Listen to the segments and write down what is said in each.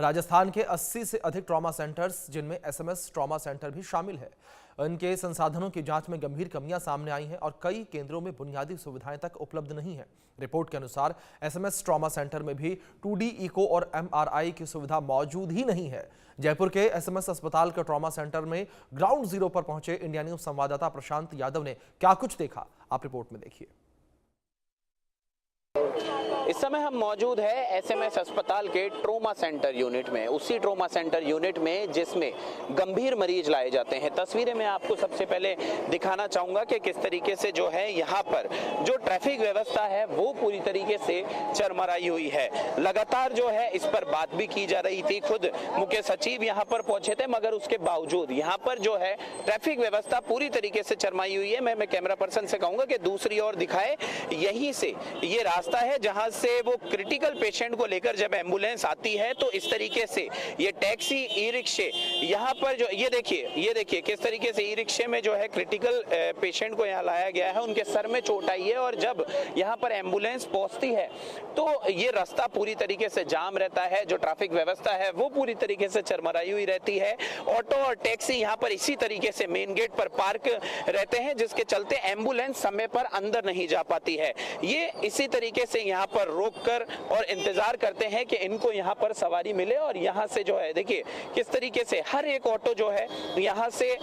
राजस्थान के 80 से अधिक ट्रॉमा सेंटर्स, जिनमें एसएमएस ट्रॉमा सेंटर भी शामिल है, इनके संसाधनों की जांच में गंभीर कमियां सामने आई हैं और कई केंद्रों में बुनियादी सुविधाएं तक उपलब्ध नहीं है। रिपोर्ट के अनुसार एसएमएस ट्रॉमा सेंटर में भी 2D इको और एमआरआई की सुविधा मौजूद ही नहीं है। जयपुर के एसएमएस अस्पताल के ट्रॉमा सेंटर में ग्राउंड जीरो पर पहुंचे इंडिया न्यूज संवाददाता प्रशांत यादव ने क्या कुछ देखा, आप रिपोर्ट में देखिए। इस समय हम मौजूद है एसएमएस अस्पताल के ट्रोमा सेंटर यूनिट में, उसी ट्रोमा सेंटर यूनिट में जिसमें गंभीर मरीज लाए जाते हैं। तस्वीरें मैं आपको सबसे पहले दिखाना चाहूंगा कि किस तरीके से जो है यहाँ पर जो ट्रैफिक व्यवस्था है वो पूरी तरीके से चरमराई हुई है। लगातार जो है इस पर बात भी की जा रही थी, खुद मुख्य सचिव यहाँ पर पहुंचे थे, मगर उसके बावजूद यहाँ पर जो है ट्रैफिक व्यवस्था पूरी तरीके से चरमाई हुई है। मैं कैमरा पर्सन से कहूंगा कि दूसरी ओर दिखाए, यहीं से ये रास्ता है जहां से वो क्रिटिकल पेशेंट को लेकर जब एम्बुलेंस आती है तो इस तरीके से ये टैक्सी, ई रिक्शे यहाँ पर जो ये देखिए किस तरीके से ई रिक्शे में जो है क्रिटिकल पेशेंट को यहाँ लाया गया है। उनके सर में चोट आई है और जब यहाँ पर एम्बुलेंस पहुंचती है तो ये रास्ता पूरी तरीके से जाम रहता है। जो ट्रैफिक व्यवस्था है वो पूरी तरीके से चरमराई हुई रहती है। ऑटो और टैक्सी यहाँ पर इसी तरीके से मेन गेट पर पार्क रहते हैं, जिसके चलते एम्बुलेंस समय पर अंदर नहीं जा पाती है। ये इसी तरीके से यहाँ पर रोककर और इंतजार करते हैं कि इनको यहाँ पर सवारी मिले और यहाँ से जो है देखिए किस तरीके से हर एक ऑटो जो है यहाँ से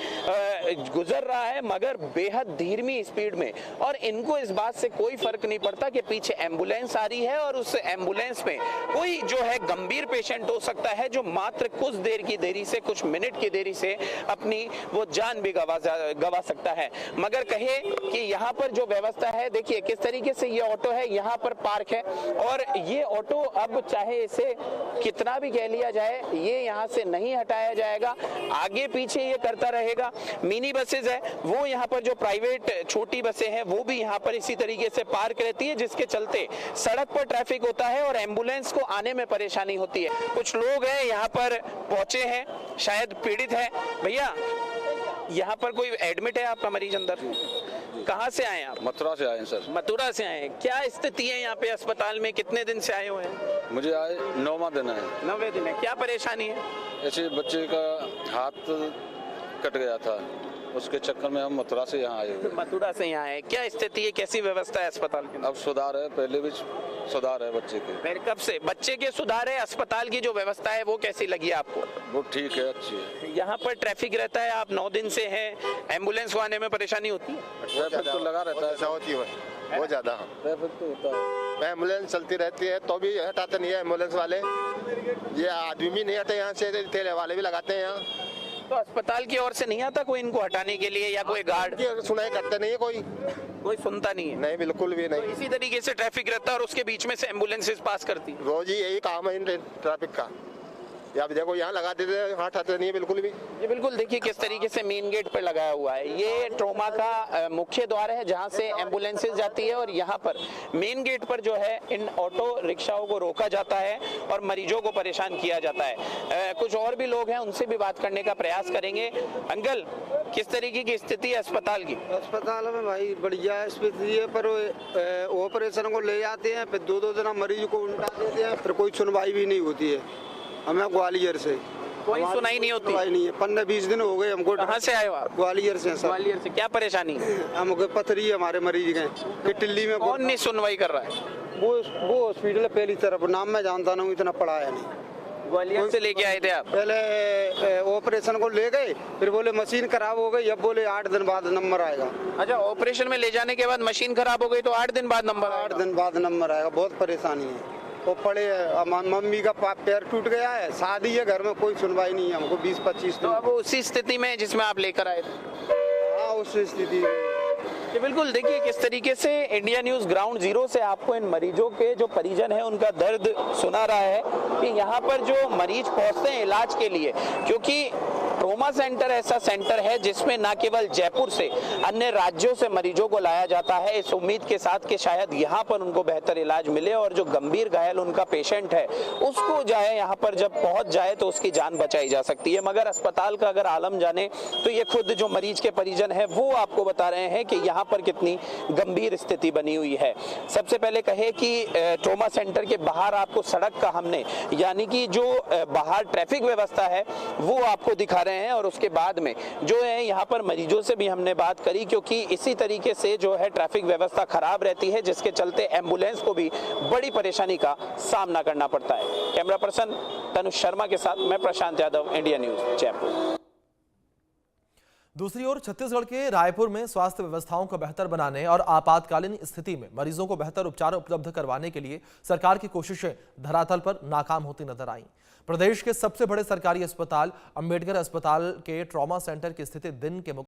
गुजर रहा है, मगर बेहद धीमी स्पीड में, और इनको इस बात से कोई फर्क नहीं पड़ता कि पीछे एम्बुलेंस आ रही है और उस एम्बुलेंस में कोई जो है गंभीर पेशेंट हो सकता है जो मात्र कुछ देर की देरी से, कुछ मिनट की देरी से अपनी वो जान भी गवा सकता है। मगर कहे कि यहाँ पर जो व्यवस्था है, देखिए किस तरीके से ये ऑटो है यहाँ पर पार्क है और ये ऑटो अब चाहे इसे कितना भी कह लिया जाए ये यहाँ से नहीं हटाया जाएगा, आगे पीछे ये करता रहेगा। मिनी बसेज है वो यहाँ पर जो प्राइवेट छोटी बसें हैं वो भी यहाँ पर इसी तरीके से पार्क रहती है, जिसके चलते सड़क पर ट्रैफिक होता है और एम्बुलेंस को आने में परेशानी होती है। कुछ लोग हैं यहाँ पर पहुंचे हैं, शायद पीड़ित है। भैया यहाँ पर कोई एडमिट है आपका मरीज अंदर? कहाँ से आए आप? मथुरा से आए हैं सर। मथुरा से आए हैं। क्या स्थिति है यहाँ पे अस्पताल में? कितने दिन से आए हुए हैं? मुझे आए 9वां दिन है। 9वें दिन है। क्या परेशानी है? ऐसे बच्चे का हाथ कट गया था, उसके चक्कर में हम मथुरा से यहाँ आए हुए। मथुरा से यहाँ आए। क्या स्थिति है, कैसी व्यवस्था है अस्पताल की? अब सुधार है, पहले भी सुधार है बच्चे के। फिर कब से बच्चे के सुधार है? अस्पताल की जो व्यवस्था है वो कैसी लगी आपको? वो ठीक है, अच्छी है। यहाँ पर ट्रैफिक रहता है, आप 9 दिन से हैं, एम्बुलेंस को आने में परेशानी होती है? ट्रैफिक तो लगा रहता है, होती है बहुत ज्यादा। ट्रैफिक तो होता है। एम्बुलेंस चलती रहती है तो भी हटाते नहीं है एम्बुलेंस वाले, ये आदमी भी नहीं हटे यहाँ से, ठेले वाले भी लगाते हैं यहाँ। तो अस्पताल की ओर से नहीं आता कोई इनको हटाने के लिए या कोई गार्ड? सुनाई करते नहीं है, कोई सुनता नहीं है? नहीं, बिल्कुल भी नहीं। तो इसी तरीके से ट्रैफिक रहता है और उसके बीच में से एम्बुलेंसेस पास करती है। रोज ही यही काम है इन ट्रैफिक का। आप देखो यहाँ लगा देते हैं, यहाँ हटाते नहीं है बिल्कुल भी। ये बिल्कुल देखिए किस तरीके से मेन गेट पर लगाया हुआ है। ये ट्रोमा का मुख्य द्वार है जहाँ से एम्बुलेंसेस जाती है और यहाँ पर मेन गेट पर जो है इन ऑटो रिक्शाओं को रोका जाता है और मरीजों को परेशान किया जाता है। कुछ और भी लोग हैं, उनसे भी बात करने का प्रयास करेंगे। अंकल, किस तरीके की स्थिति है अस्पताल की? अस्पताल में भाई बढ़िया स्थिति है, पर ऑपरेशन को ले जाते हैं, फिर 2-2 दिन मरीज को उल्टा देते हैं, फिर कोई सुनवाई भी नहीं होती है। हमें ग्वालियर से कोई सुनाई नहीं होती? सुनाई नहीं है। 15-20 दिन हो गए हमको। कहाँ से आए हो आप? ग्वालियर से सर। ग्वालियर से। क्या परेशानी है? हमको पथरी है हमारे मरीज के कि टिल्ली में। कौन नहीं सुनवाई कर रहा है? वो हॉस्पिटल है पहली तरफ, नाम मैं जानता नहीं, इतना पढ़ा है नहीं। ग्वालियर से लेके आए थे आप? पहले ऑपरेशन को ले गए, फिर बोले मशीन खराब हो गई, अब बोले 8 दिन बाद नंबर आएगा। अच्छा, ऑपरेशन में ले जाने के बाद मशीन खराब हो गई तो 8 दिन बाद नंबर? 8 दिन बाद नंबर आएगा। बहुत परेशानी है। वो पड़े, मम्मी का पैर टूट गया है, शादी है घर में, कोई सुनवाई नहीं है हमको 20-25 दिन। तो अब उसी स्थिति में जिसमें आप लेकर आए थे? हाँ, उस स्थिति ये बिल्कुल देखिए किस तरीके से इंडिया न्यूज ग्राउंड जीरो से आपको इन मरीजों के जो परिजन हैं उनका दर्द सुना रहा है कि यहाँ पर जो मरीज पहुँचते हैं इलाज के लिए, क्योंकि ट्रॉमा सेंटर ऐसा सेंटर है जिसमें न केवल जयपुर से अन्य राज्यों से मरीजों को लाया जाता है इस उम्मीद के साथ कि शायद यहाँ पर उनको बेहतर इलाज मिले और जो गंभीर घायल उनका पेशेंट है उसको जाए यहाँ पर जब पहुंच जाए तो उसकी जान बचाई जा सकती है। मगर अस्पताल का अगर आलम जाने तो ये खुद जो मरीज के परिजन है वो आपको बता रहे हैं कि यहाँ पर कितनी गंभीर स्थिति बनी हुई है। सबसे पहले कहे कि ट्रॉमा सेंटर के बाहर आपको सड़क का हमने यानी कि जो बाहर ट्रैफिक व्यवस्था है वो आपको दिखा रहे हैं और उसके बाद में जो है यहाँ पर मरीजों से भी हमने बात करी, क्योंकि इसी तरीके से जो है ट्रैफिक व्यवस्था खराब रहती है जिसके चलते एम्बुलेंस को भी बड़ी परेशानी का सामना करना पड़ता है। कैमरा पर्सन तनुष शर्मा के साथ मैं प्रशांत यादव, इंडिया न्यूज, जयपुर। दूसरी ओर छत्तीसगढ़ के रायपुर में स्वास्थ्य व्यवस्थाओं को बेहतर बनाने और आपातकालीन स्थिति में मरीजों को बेहतर उपचार उपलब्ध करवाने के लिए सरकार की कोशिशें धरातल पर नाकाम होती नजर आईं। प्रदेश के सबसे बड़े सरकारी अस्पताल अंबेडकर अस्पताल के ट्रॉमा सेंटर की स्थिति दिन के